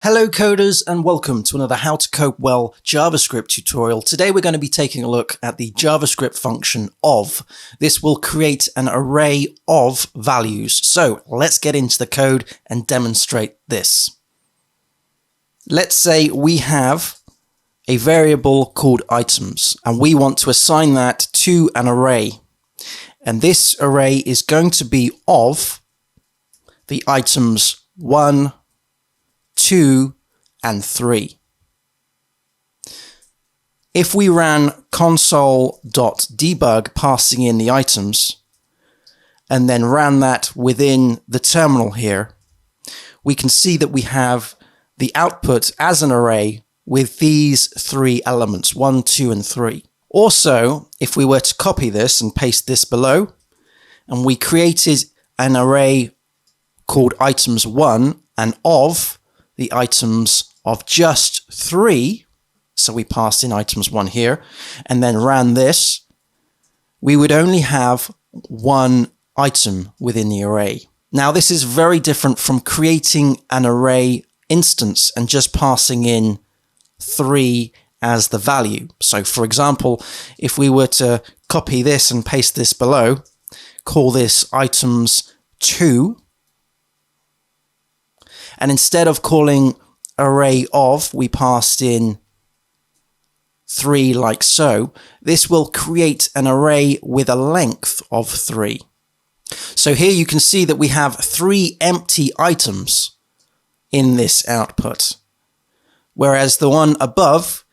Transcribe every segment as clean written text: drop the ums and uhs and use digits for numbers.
Hello coders and welcome to another How to Code Well JavaScript tutorial. Today we're going to be taking a look at the JavaScript function of. This will create an array of values. So let's get into the code and demonstrate this. Let's say we have a variable called items and we want to assign that to an array. And this array is going to be of the items 1, 2, and 3. If we ran console.debug passing in the items and then ran that within the terminal here, we can see that we have the output as an array with these three elements, 1, 2, and 3. Also, if we were to copy this and paste this below, and we created an array called items 1 and of the items of just 3, so we passed in items 1 here, and then ran this, we would only have one item within the array. Now this is very different from creating an array instance and just passing in 3 as the value. So for example, if we were to copy this and paste this below, call this items 2, and instead of calling array of, we passed in 3 like so, this will create an array with a length of 3. So here you can see that we have 3 empty items in this output, whereas the one above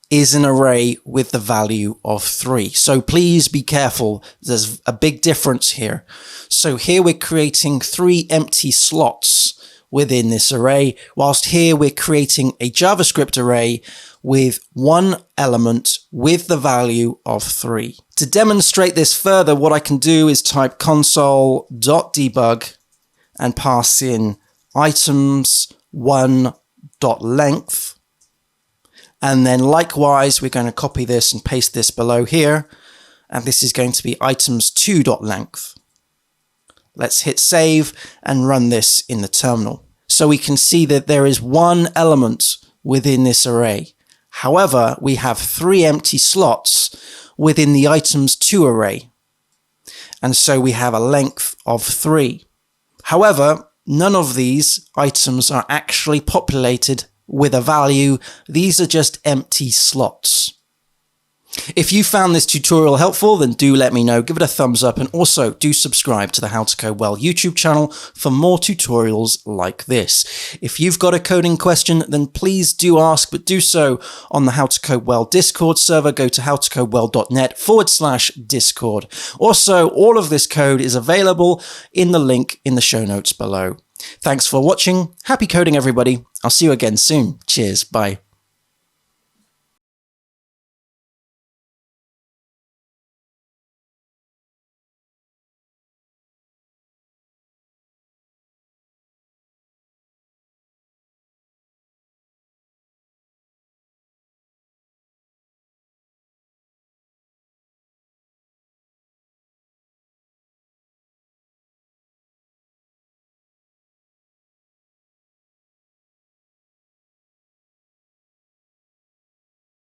is an array with the value of 3. So please be careful, there's a big difference here. So here we're creating 3 empty slots within this array, whilst here we're creating a JavaScript array with one element with the value of 3. To demonstrate this further, what I can do is type console.debug and pass in items1.length. And then likewise, we're going to copy this and paste this below here. And this is going to be items2.length. Let's hit save and run this in the terminal. So we can see that there is one element within this array. However, we have 3 empty slots within the items2 array. And so we have a length of 3. However, none of these items are actually populated with a value. These are just empty slots. If you found this tutorial helpful, then do let me know, give it a thumbs up, and also do subscribe to the How to Code Well YouTube channel for more tutorials like this. If you've got a coding question, then please do ask, but do so on the How to Code Well Discord server. Go to howtocodewell.net/Discord. Also, all of this code is available in the link in the show notes below. Thanks for watching. Happy coding, everybody. I'll see you again soon. Cheers. Bye.